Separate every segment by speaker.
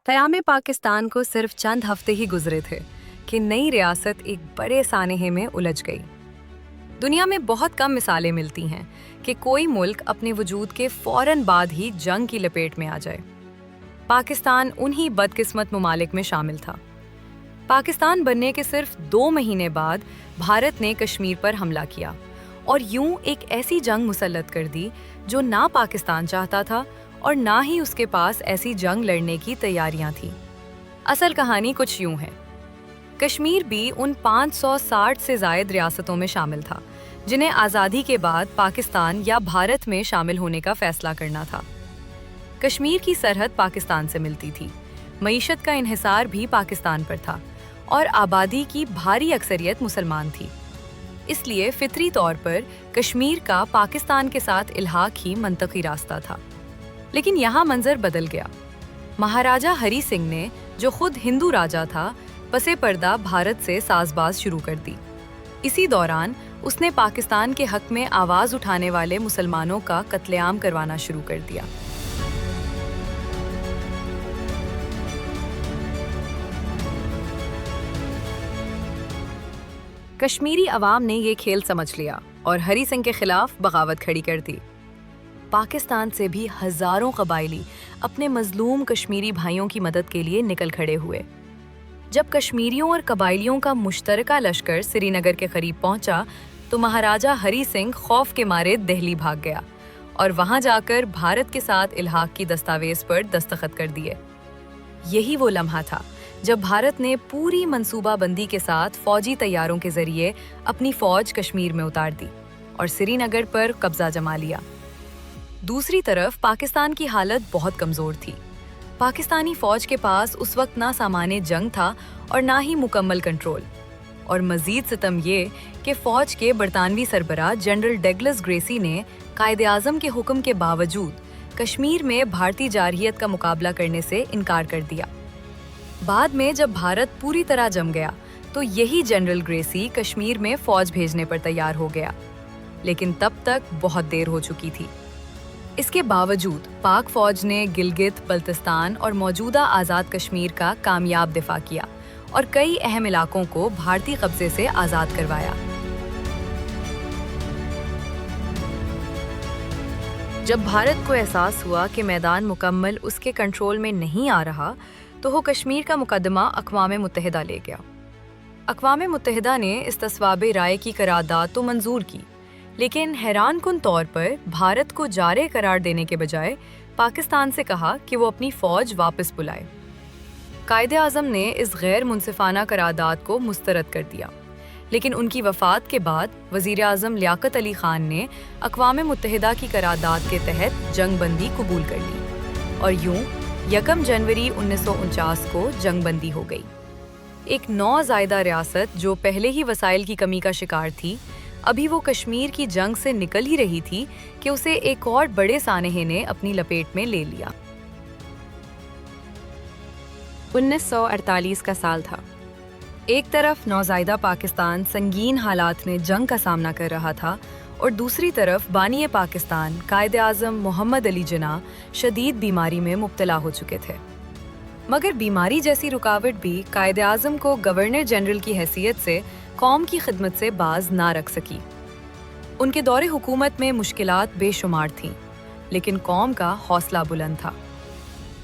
Speaker 1: क़याम पाकिस्तान को सिर्फ चंद हफ्ते ही गुजरे थे कि नई रियासत एक बड़े सानहे में उलझ गई। दुनिया में बहुत कम मिसालें मिलती हैं कि कोई मुल्क अपने वजूद के फौरन बाद ही जंग की लपेट में आ जाए। पाकिस्तान उन्हीं बदकिस्मत ममालिक में शामिल था। पाकिस्तान बनने के सिर्फ 2 महीने बाद भारत ने कश्मीर पर हमला किया और यूं एक ऐसी जंग मुसल्लत कर दी जो ना पाकिस्तान चाहता था और ना ही उसके पास ऐसी जंग लड़ने की तैयारियां थी। असल कहानी कुछ यूं है। कश्मीर भी उन 560 से ज़ायद रियासतों में शामिल था जिन्हें आज़ादी के बाद पाकिस्तान या भारत में शामिल होने का फैसला करना था। कश्मीर की सरहद पाकिस्तान से मिलती थी, मईशत का इन्हिसार भी पाकिस्तान पर था और आबादी की भारी अक्सरियत मुसलमान थी। इसलिए फितरी तौर पर कश्मीर का पाकिस्तान के साथ इल्हाक ही मंतकी रास्ता था। लेकिन यहाँ मंजर बदल गया। महाराजा हरी सिंह ने, जो खुद हिंदू राजा था, पसे पर्दा भारत से साजबाज शुरू कर दी। इसी दौरान उसने पाकिस्तान के हक में आवाज उठाने वाले मुसलमानों का कत्लेआम करवाना शुरू कर दिया। कश्मीरी अवाम ने ये खेल समझ लिया और हरी सिंह के खिलाफ बगावत खड़ी कर दी। पाकिस्तान से भी हजारों कबायली अपने मजलूम कश्मीरी भाइयों की मदद के लिए निकल खड़े हुए। जब कश्मीरियों और कबायलियों का मुश्तरका लश्कर श्रीनगर के करीब पहुंचा तो महाराजा हरी सिंह खौफ के मारे दिल्ली भाग गया और वहां जाकर भारत के साथ इल्हाक की दस्तावेज पर दस्तखत कर दिए। यही वो लम्हा था जब भारत ने पूरी मंसूबाबंदी के साथ फौजी तैयारों के जरिए अपनी फौज कश्मीर में उतार दी और श्रीनगर पर कब्जा जमा लिया। दूसरी तरफ पाकिस्तान की हालत बहुत कमजोर थी। पाकिस्तानी फौज के पास उस वक्त ना सामान्य जंग था और ना ही मुकम्मल कंट्रोल। और मजीद सितम ये कि फौज के बरतानवी सरबराह जनरल डगलस ग्रेसी ने कायदे आज़म के हुक्म के बावजूद कश्मीर में भारतीय जारहियत का मुकाबला करने से इनकार कर दिया। बाद में जब भारत पूरी तरह जम गया तो यही जनरल ग्रेसी कश्मीर में फौज भेजने पर तैयार हो गया, लेकिन तब तक बहुत देर हो चुकी थी। इसके बावजूद पाक फौज ने गिलगित, बल्तिस्तान और मौजूदा आज़ाद कश्मीर का कामयाब दिफा किया और कई अहम इलाकों को भारतीय कब्जे से आज़ाद करवाया। जब भारत को एहसास हुआ कि मैदान मुकम्मल उसके कंट्रोल में नहीं आ रहा तो वो कश्मीर का मुकदमा अक़वाम मुत्तहिदा ले गया। अक़वाम मुत्तहिदा ने इस तस्वाबे राय की करारदाद तो मंजूर की, लेकिन हैरानकुन तौर पर भारत को जारे करार देने के बजाय पाकिस्तान से कहा कि वो अपनी फौज वापस बुलाए। कायदे आज़म ने इस गैर मुनसिफाना करारदाद को मुस्तरद कर दिया, लेकिन उनकी वफ़ात के बाद वज़ीर आज़म लियाकत अली ख़ान ने अक़वाम मुत्तहिदा की करारदाद के तहत जंगबंदी कबूल कर ली और यूं 1 जनवरी 1949 को जंगबंदी हो गई। एक नौज़ायदा रियासत जो पहले ही वसाइल की कमी का शिकार थी, अभी वो कश्मीर की जंग से निकल ही रही थी कि उसे एक और बड़े सानहे ने अपनी लपेट में ले लिया। 1948 का साल था। एक तरफ नौज़ायदा पाकिस्तान संगीन हालात में जंग का सामना कर रहा था और दूसरी तरफ बानी पाकिस्तान कायदे आज़म मोहम्मद अली जिन्ना शदीद बीमारी में मुब्तला हो चुके थे। मगर बीमारी जैसी रुकावट भी कायदे आज़म को गवर्नर जनरल की हैसियत से कौम की खिदमत से बाज ना रख सकी। उनके दौरे हुकूमत में मुश्किलात बेशुमार थीं, लेकिन कौम का हौसला बुलंद था।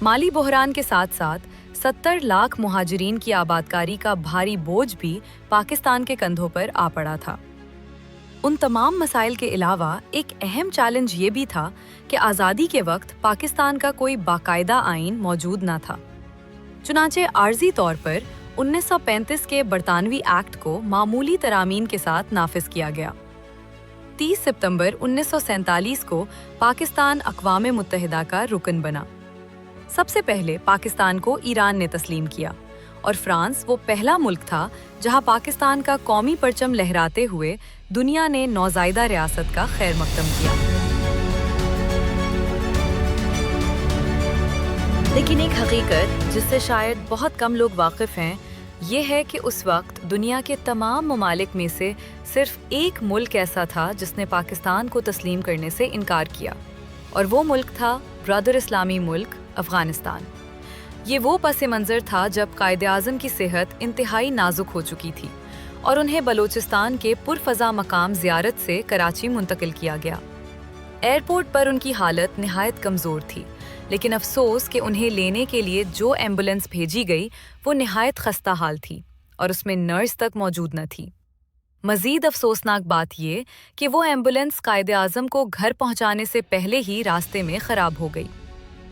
Speaker 1: माली बहरान के साथ साथ 70 लाख मुहाजिरीन की आबादकारी का भारी बोझ भी पाकिस्तान के कंधों पर आ पड़ा था। उन तमाम मसाइल के अलावा एक अहम चैलेंज ये भी था कि आज़ादी के वक्त पाकिस्तान का कोई बाकायदा आइन मौजूद ना था। चुनांचे आर्जी तौर पर 1935 के बरतानवी एक्ट को मामूली तरामीन के साथ नाफिज किया गया। 30 सितंबर 1947 को पाकिस्तान अक़वाम मुत्तहिदा का रुकन बना। सबसे पहले पाकिस्तान को ईरान ने तस्लीम किया और फ्रांस वो पहला मुल्क था जहां पाकिस्तान का कौमी परचम लहराते हुए दुनिया ने नौज़ायदा रियासत का खैर मकदम किया। लेकिन एक हकीकत जिससे शायद बहुत कम लोग वाकिफ हैं, ये है कि उस वक्त दुनिया के तमाम ममालिक में से सिर्फ एक मुल्क ऐसा था जिसने पाकिस्तान को तस्लीम करने से इनकार किया, और वो मुल्क था ब्रदर इस्लामी मुल्क अफगानिस्तान। یہ وہ پس منظر تھا جب قائد اعظم کی صحت انتہائی نازک ہو چکی تھی اور انہیں بلوچستان کے پرفضا مقام زیارت سے کراچی منتقل کیا گیا۔ ایئرپورٹ پر ان کی حالت نہایت کمزور تھی، لیکن افسوس کہ انہیں لینے کے لیے جو ایمبولینس بھیجی گئی وہ نہایت خستہ حال تھی اور اس میں نرس تک موجود نہ تھی۔ مزید افسوسناک بات یہ کہ وہ ایمبولینس قائد اعظم کو گھر پہنچانے سے پہلے ہی راستے میں خراب ہو گئی۔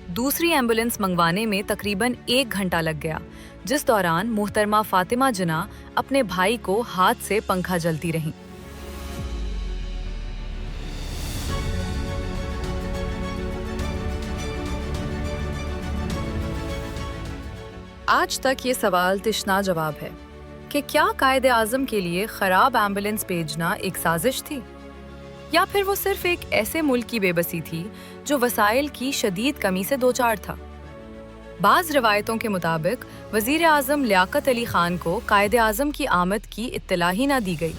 Speaker 1: دوسری ایمبولینس منگوانے میں تقریباً 1 گھنٹہ لگ گیا، جس دوران محترمہ فاطمہ جناح اپنے بھائی کو ہاتھ سے پنکھا جلتی رہیں۔ آج تک یہ سوال تشنا جواب ہے کہ کیا قائد اعظم کے لیے خراب ایمبولینس بھیجنا ایک سازش تھی، یا پھر وہ صرف ایک ایسے ملک کی بے بسی تھی جو وسائل کی شدید کمی سے دوچار تھا۔ بعض روایتوں کے مطابق وزیر اعظم لیاقت علی خان کو قائد اعظم کی آمد کی اطلاع ہی نہ دی گئی،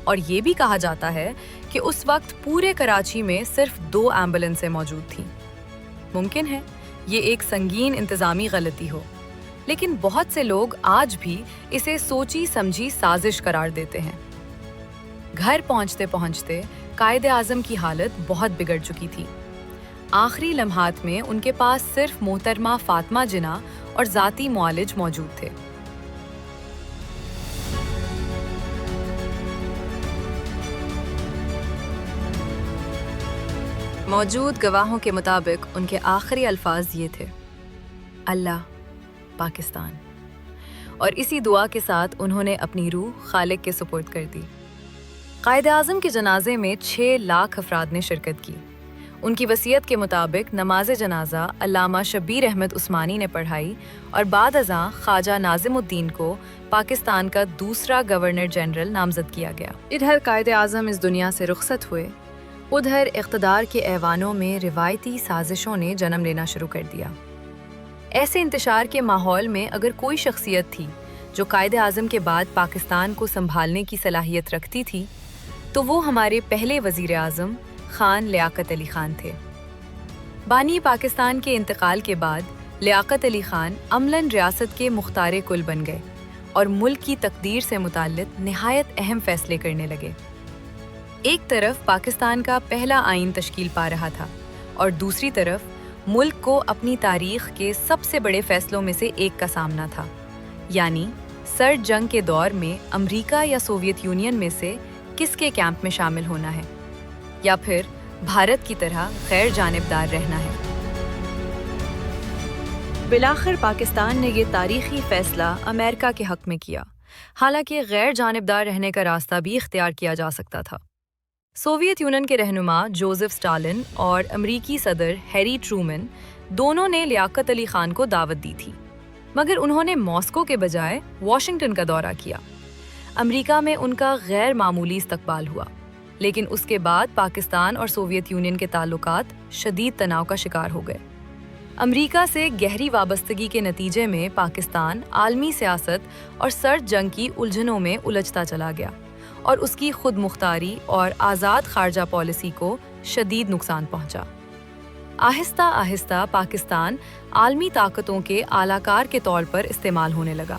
Speaker 1: اور یہ بھی کہا جاتا ہے کہ اس وقت پورے کراچی میں صرف 2 ایمبولینسیں موجود تھیں۔ ممکن ہے یہ ایک سنگین انتظامی غلطی ہو، لیکن بہت سے لوگ آج بھی اسے سوچی سمجھی سازش قرار دیتے ہیں۔ گھر پہنچتے پہنچتے قائد اعظم کی حالت بہت بگڑ چکی تھی۔ آخری لمحات میں ان کے پاس صرف محترمہ فاطمہ جناح اور ذاتی معالج موجود تھے۔ موجود گواہوں کے مطابق ان کے آخری الفاظ یہ تھے: اللہ، پاکستان، اور اسی دعا کے ساتھ انہوں نے اپنی روح خالق کے سپرد کر دی۔ قائد اعظم کے جنازے میں 6 لاکھ افراد نے شرکت کی۔ ان کی وصیت کے مطابق نماز جنازہ علامہ شبیر احمد عثمانی نے پڑھائی اور بعد ازاں خواجہ ناظم الدین کو پاکستان کا دوسرا گورنر جنرل نامزد کیا گیا۔ ادھر قائد اعظم اس دنیا سے رخصت ہوئے، ادھر اقتدار کے ایوانوں میں روایتی سازشوں نے جنم لینا شروع کر دیا۔ ایسے انتشار کے ماحول میں اگر کوئی شخصیت تھی جو قائد اعظم کے بعد پاکستان کو سنبھالنے کی صلاحیت رکھتی تھی، تو وہ ہمارے پہلے وزیر اعظم خان لیاقت علی خان تھے۔ بانی پاکستان کے انتقال کے بعد لیاقت علی خان عملاً ریاست کے مختار کل بن گئے اور ملک کی تقدیر سے متعلق نہایت اہم فیصلے کرنے لگے۔ ایک طرف پاکستان کا پہلا آئین تشکیل پا رہا تھا اور دوسری طرف ملک کو اپنی تاریخ کے سب سے بڑے فیصلوں میں سے ایک کا سامنا تھا، یعنی سرد جنگ کے دور میں امریکہ یا سوویت یونین میں سے کس کے کیمپ میں شامل ہونا ہے، یا پھر بھارت کی طرح غیر جانبدار رہنا ہے۔ بالآخر پاکستان نے یہ تاریخی فیصلہ امریکہ کے حق میں کیا، حالانکہ غیر جانبدار رہنے کا راستہ بھی اختیار کیا جا سکتا تھا۔ سوویت یونین کے رہنما جوزف اسٹالن اور امریکی صدر ہیری ٹرومن دونوں نے لیاقت علی خان کو دعوت دی تھی، مگر انہوں نے ماسکو کے بجائے واشنگٹن کا دورہ کیا۔ امریکہ میں ان کا غیر معمولی استقبال ہوا، لیکن اس کے بعد پاکستان اور سوویت یونین کے تعلقات شدید تناؤ کا شکار ہو گئے۔ امریکہ سے گہری وابستگی کے نتیجے میں پاکستان عالمی سیاست اور سرد جنگ کی الجھنوں میں الجھتا چلا گیا اور اس کی خود مختاری اور آزاد خارجہ پالیسی کو شدید نقصان پہنچا۔ آہستہ آہستہ پاکستان عالمی طاقتوں کے اعلی کار کے طور پر استعمال ہونے لگا،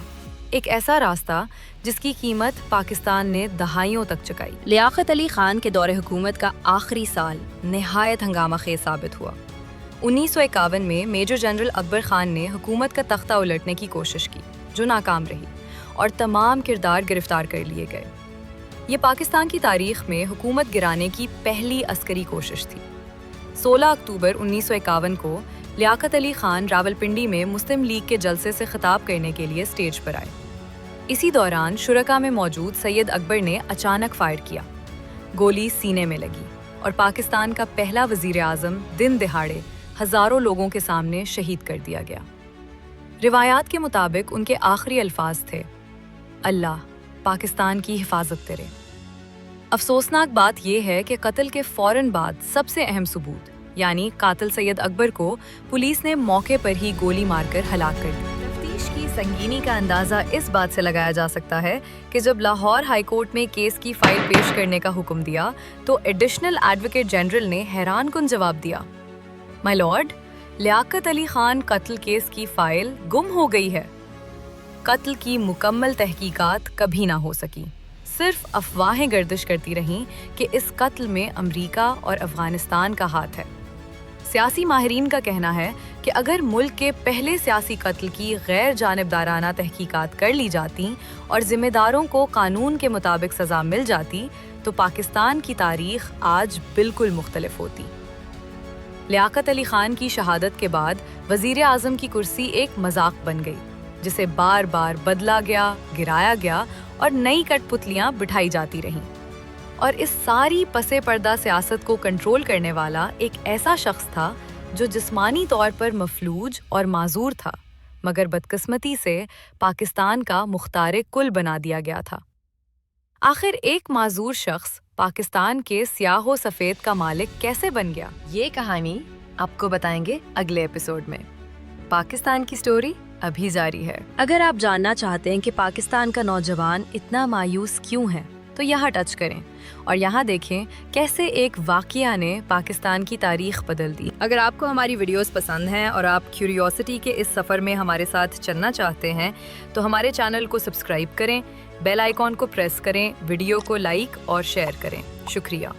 Speaker 1: ایک ایسا راستہ جس کی قیمت پاکستان نے دہائیوں تک چکائی۔ لیاقت علی خان کے دور حکومت کا آخری سال نہایت ہنگامہ خیز ثابت ہوا۔ 1951 میں میجر جنرل اکبر خان نے حکومت کا تختہ الٹنے کی کوشش کی، جو ناکام رہی اور تمام کردار گرفتار کر لیے گئے۔ یہ پاکستان کی تاریخ میں حکومت گرانے کی پہلی عسکری کوشش تھی۔ 16 اکتوبر 1951 کو لیاقت علی خان راولپنڈی میں مسلم لیگ کے جلسے سے خطاب کرنے کے لیے اسٹیج پر آئے۔ اسی دوران شرکاء میں موجود سید اکبر نے اچانک فائر کیا، گولی سینے میں لگی اور پاکستان کا پہلا وزیر اعظم دن دہاڑے ہزاروں لوگوں کے سامنے شہید کر دیا گیا۔ روایات کے مطابق ان کے آخری الفاظ تھے: اللہ پاکستان کی حفاظت کرے۔ افسوسناک بات یہ ہے کہ قتل کے فوراً بعد سب سے اہم ثبوت، یعنی قاتل سید اکبر کو پولیس نے موقع پر ہی گولی مار کر ہلاک کر دیا۔ تفتیش کی سنگینی کا اندازہ اس بات سے لگایا جا سکتا ہے کہ جب لاہور ہائی کورٹ میں کیس کی فائل پیش کرنے کا حکم دیا تو ایڈیشنل ایڈوکیٹ جنرل نے حیران کن جواب دیا: مائی لارڈ، लियाकत अली खान कत्ल केस की फाइल गुम हो गई है। कत्ल की मुकम्मल तहकीकात कभी ना हो सकी। सिर्फ अफवाहें गर्दिश करती रहीं कि इस कत्ल में अमेरिका और अफगानिस्तान का हाथ है। सियासी माहिरीन का कहना है कि अगर मुल्क के पहले सियासी कत्ल की गैर जानिबदाराना तहकीकात कर ली जाती और जिम्मेदारों को कानून के मुताबिक सज़ा मिल जाती तो पाकिस्तान की तारीख आज बिल्कुल मुख्तलिफ होती। लियाकत अली खान की शहादत के बाद वज़ीर आज़म की कुर्सी एक मजाक बन गई, जिसे बार बार बदला गया, गिराया गया और नई कठपुतलियां बिठाई जाती रहीं। और इस सारी पसे पर्दा सियासत को कंट्रोल करने वाला एक ऐसा शख्स था जो जिस्मानी तौर पर मफलूज और माजूर था, मगर बदकिस्मती से पाकिस्तान का मुख्तार कुल बना दिया गया था। आखिर एक माजूर शख्स पाकिस्तान के स्याह सफ़ेद का मालिक कैसे बन गया, ये कहानी आपको बताएंगे अगले एपिसोड में। पाकिस्तान की स्टोरी अभी जारी है। अगर आप जानना चाहते हैं कि पाकिस्तान का नौजवान इतना मायूस क्यों है तो यहाँ टच करें और यहाँ देखें कैसे एक वाक़या ने पाकिस्तान की तारीख बदल दी। अगर आपको हमारी वीडियोस पसंद हैं और आप क्यूरियोसिटी के इस सफ़र में हमारे साथ चलना चाहते हैं तो हमारे चैनल को सब्सक्राइब करें, बेल आइकॉन को प्रेस करें, वीडियो को लाइक और शेयर करें। शुक्रिया।